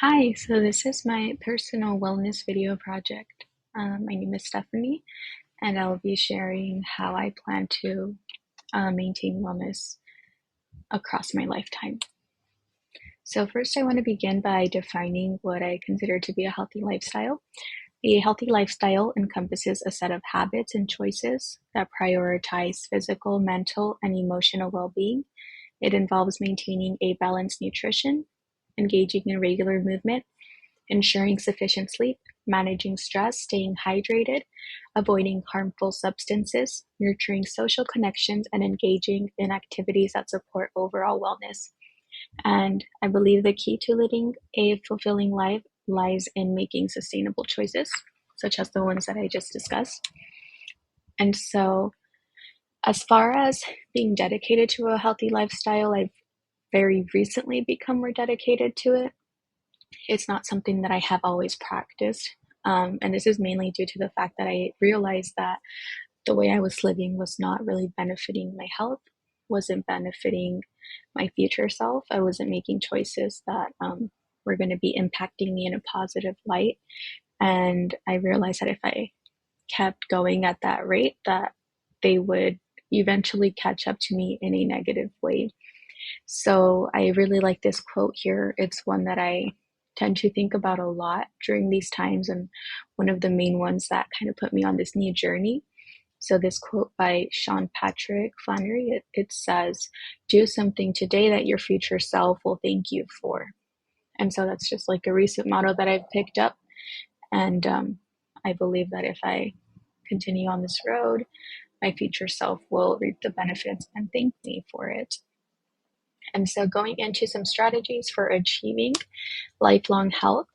Hi, so this is my personal wellness video project. My name is Stephanie, and I'll be sharing how I plan to maintain wellness across my lifetime. So, first, I want to begin by defining what I consider to be a healthy lifestyle. A healthy lifestyle encompasses a set of habits and choices that prioritize physical, mental, and emotional well being. It involves maintaining a balanced nutrition, engaging in regular movement, ensuring sufficient sleep, managing stress, staying hydrated, avoiding harmful substances, nurturing social connections, and engaging in activities that support overall wellness. And I believe the key to leading a fulfilling life lies in making sustainable choices, such as the ones that I just discussed. And so, as far as being dedicated to a healthy lifestyle, I've very recently become more dedicated to it. It's not something that I have always practiced. And this is mainly due to the fact that I realized that the way I was living was not really benefiting my health, wasn't benefiting my future self. I wasn't making choices that were going to be impacting me in a positive light. And I realized that if I kept going at that rate, that they would eventually catch up to me in a negative way. So I really like this quote here. It's one that I tend to think about a lot during these times, and one of the main ones that kind of put me on this new journey. So this quote by Sean Patrick Flannery, it says, "Do something today that your future self will thank you for." And so that's just like a recent motto that I've picked up. And I believe that if I continue on this road, my future self will reap the benefits and thank me for it. And so, going into some strategies for achieving lifelong health,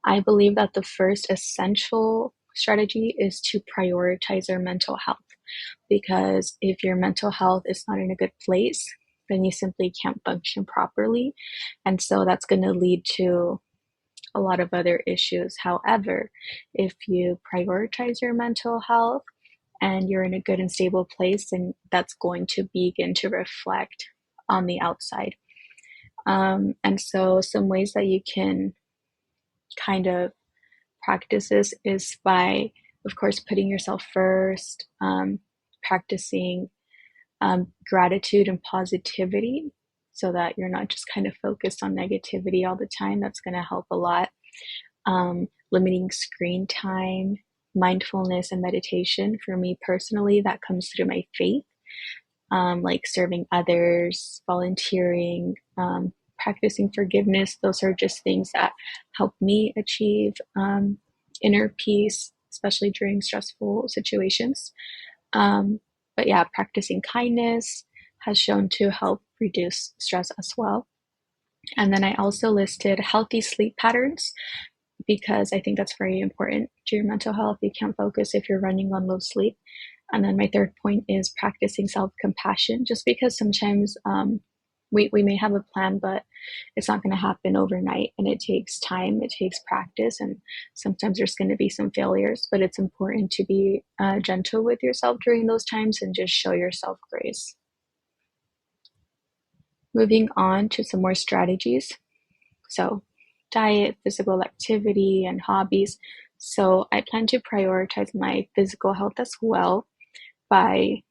I believe that the first essential strategy is to prioritize our mental health. Because if your mental health is not in a good place, then you simply can't function properly. And so, that's going to lead to a lot of other issues. However, if you prioritize your mental health and you're in a good and stable place, then that's going to begin to reflect on the outside. And so, some ways that you can kind of practice this is by, of course, putting yourself first, practicing gratitude and positivity so that you're not just kind of focused on negativity all the time. That's going to help a lot. Limiting screen time, mindfulness, and meditation. For me personally, that comes through my faith. Like serving others, volunteering, practicing forgiveness. Those are just things that help me achieve inner peace, especially during stressful situations. But yeah, practicing kindness has shown to help reduce stress as well. And then I also listed healthy sleep patterns because I think that's very important to your mental health. You can't focus if you're running on low sleep. And then my third point is practicing self-compassion, just because sometimes we may have a plan, but it's not going to happen overnight. And it takes time, it takes practice, and sometimes there's going to be some failures, but it's important to be gentle with yourself during those times and just show yourself grace. Moving on to some more strategies. So diet, physical activity, and hobbies. So I plan to prioritize my physical health as well by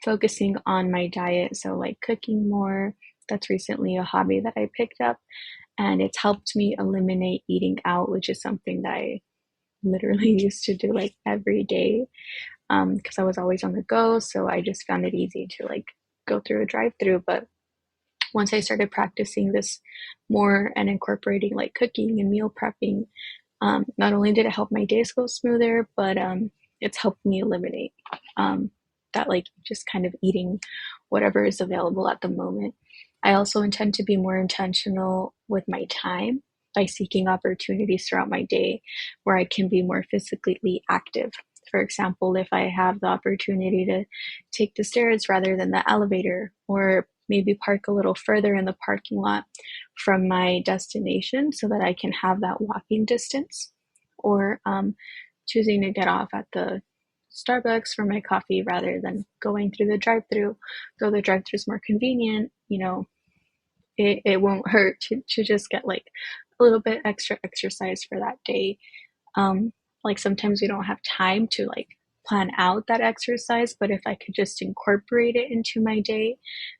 focusing on my diet. So, like cooking more. That's recently a hobby that I picked up, and it's helped me eliminate eating out, which is something that I literally used to do like every day because I was always on the go. So, I just found it easy to like go through a drive through. But once I started practicing this more and incorporating like cooking and meal prepping, not only did it help my days go smoother, but it's helped me eliminate that like just kind of eating whatever is available at the moment. I also intend to be more intentional with my time by seeking opportunities throughout my day where I can be more physically active. For example, if I have the opportunity to take the stairs rather than the elevator, or maybe park a little further in the parking lot from my destination so that I can have that walking distance, or choosing to get off at the Starbucks for my coffee rather than going through the drive-through, though the drive-through is more convenient. it won't hurt to just get like a little bit extra exercise for that day. Um, like sometimes we don't have time to like plan out that exercise, but if I could just incorporate it into my day,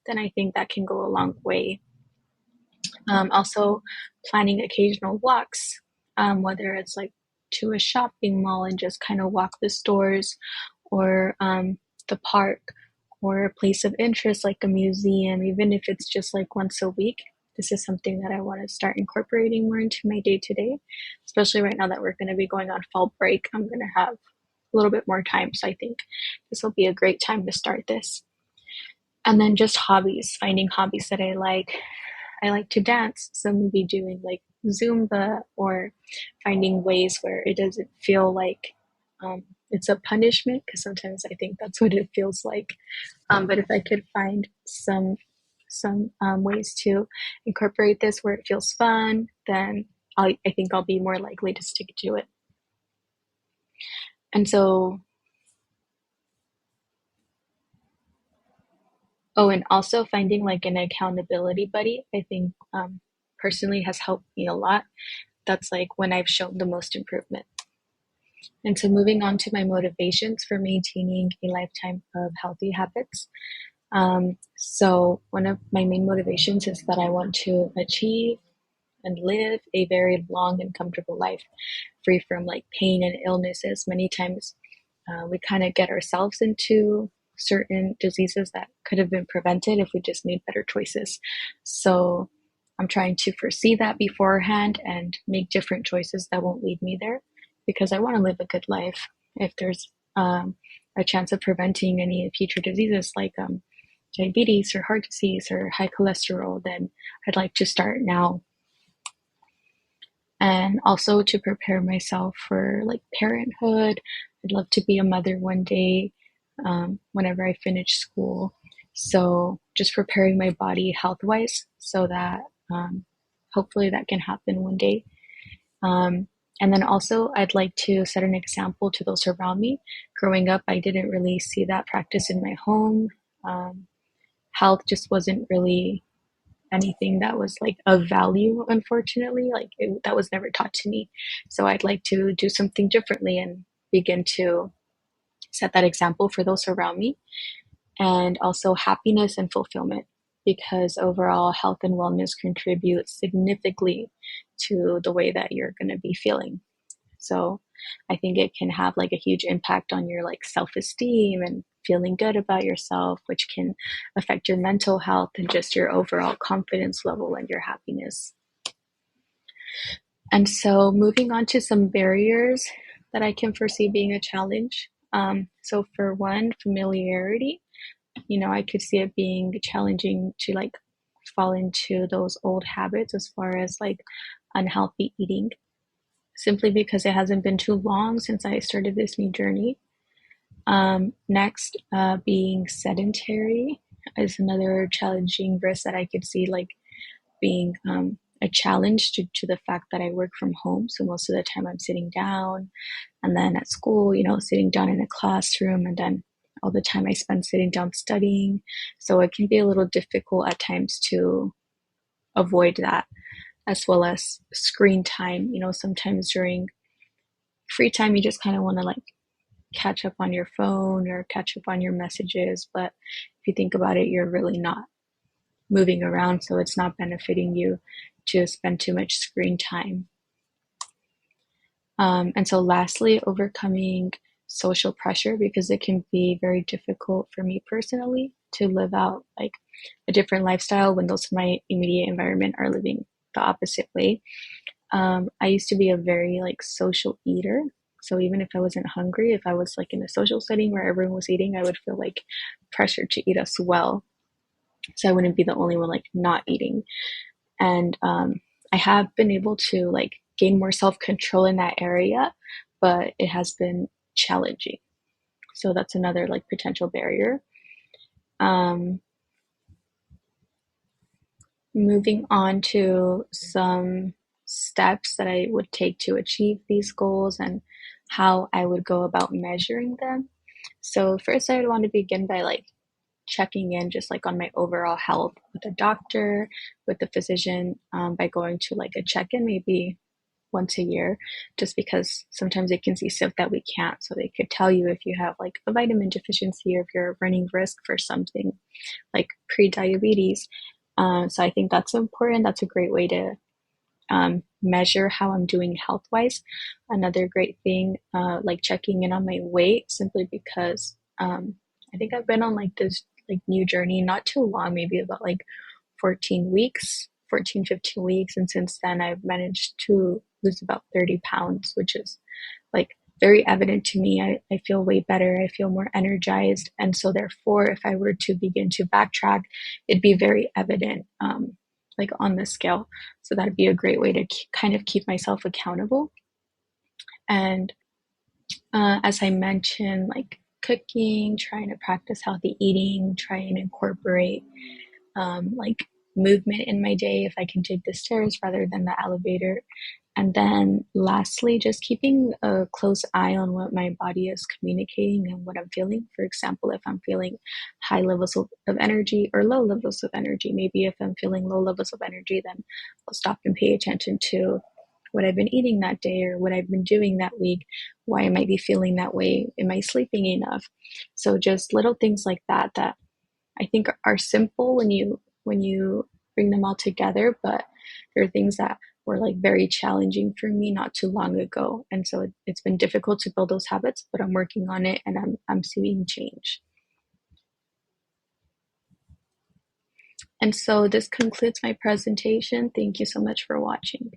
then I think that can go a long way. Also, planning occasional walks, whether it's like to a shopping mall and just kind of walk the stores, or the park, or a place of interest like a museum, even if it's just like once a week. This is something that I want to start incorporating more into my day to day, especially right now that we're going to be going on fall break. I'm going to have a little bit more time, so I think this will be a great time to start this. And then just hobbies, finding hobbies that I like. I like to dance, so maybe doing like Zumba, or finding ways where it doesn't feel like it's a punishment, because sometimes I think that's what it feels like. But if I could find some ways to incorporate this where it feels fun, then I think I'll be more likely to stick to it. And so, oh, and also finding like an accountability buddy, I think personally has helped me a lot. That's like when I've shown the most improvement. And so, moving on to my motivations for maintaining a lifetime of healthy habits. So, one of my main motivations is that I want to achieve and live a very long and comfortable life, free from like pain and illnesses. Many times we kind of get ourselves into certain diseases that could have been prevented if we just made better choices. So I'm trying to foresee that beforehand and make different choices that won't lead me there, because I want to live a good life. If there's a chance of preventing any future diseases like diabetes or heart disease or high cholesterol, then I'd like to start now. And also to prepare myself for like parenthood. I'd love to be a mother one day, whenever I finish school. So just preparing my body health wise so that hopefully that can happen one day. Um, and then also, I'd like to set an example to those around me. Growing up, I didn't really see that practice in my home. Um, Health just wasn't really anything that was like of value, unfortunately. Like that was never taught to me. So I'd like to do something differently and begin to set that example for those around me. And also happiness and fulfillment, because overall health and wellness contribute significantly to the way that you're going to be feeling. So I think it can have like a huge impact on your like self-esteem and feeling good about yourself, which can affect your mental health and just your overall confidence level and your happiness. And so moving on to some barriers that I can foresee being a challenge. So for one, familiarity. I could see it being challenging to like fall into those old habits as far as like unhealthy eating, simply because it hasn't been too long since I started this new journey. Next, being sedentary is another challenging risk that I could see like being a challenge to the fact that I work from home. So most of the time I'm sitting down, and then at school, sitting down in a classroom, and then all the time I spend sitting down studying. So it can be a little difficult at times to avoid that, as well as screen time. Sometimes during free time, you just kind of want to like catch up on your phone or catch up on your messages. But if you think about it, you're really not moving around, so it's not benefiting you to spend too much screen time. And so, lastly, overcoming social pressure, because it can be very difficult for me personally to live out like a different lifestyle when those in my immediate environment are living the opposite way. I used to be a very like social eater. So even if I wasn't hungry, if I was like in a social setting where everyone was eating, I would feel like pressured to eat as well. So I wouldn't be the only one like not eating. And I have been able to like gain more self-control in that area, but it has been challenging. So that's another like potential barrier. Um, Moving on to some steps that I would take to achieve these goals and how I would go about measuring them. So first I would want to begin by like checking in just like on my overall health with a doctor, with the physician, by going to like a check-in maybe once a year, just because sometimes they can see stuff that we can't. So they could tell you if you have like a vitamin deficiency or if you're running risk for something like pre-diabetes. So I think that's important. That's a great way to measure how I'm doing health wise. Another great thing, like checking in on my weight, simply because I think I've been on like this like new journey, not too long, maybe about like 14 weeks, 14, 15 weeks. And since then, I've managed to lose about 30 pounds, which is like very evident to me. I feel way better. I feel more energized. And so, therefore, if I were to begin to backtrack, it'd be very evident, like on the scale. So, that'd be a great way to kind of keep myself accountable. And as I mentioned, like cooking, trying to practice healthy eating, try and incorporate like movement in my day if I can take the stairs rather than the elevator. And then lastly, just keeping a close eye on what my body is communicating and what I'm feeling. For example, if I'm feeling high levels of energy or low levels of energy, maybe if I'm feeling low levels of energy, then I'll stop and pay attention to what I've been eating that day or what I've been doing that week, why I might be feeling that way, am I sleeping enough? So just little things like that that I think are simple when you bring them all together, but there are things that were like very challenging for me not too long ago, and so it's been difficult to build those habits. But I'm working on it, and I'm seeing change. And so this concludes my presentation. Thank you so much for watching.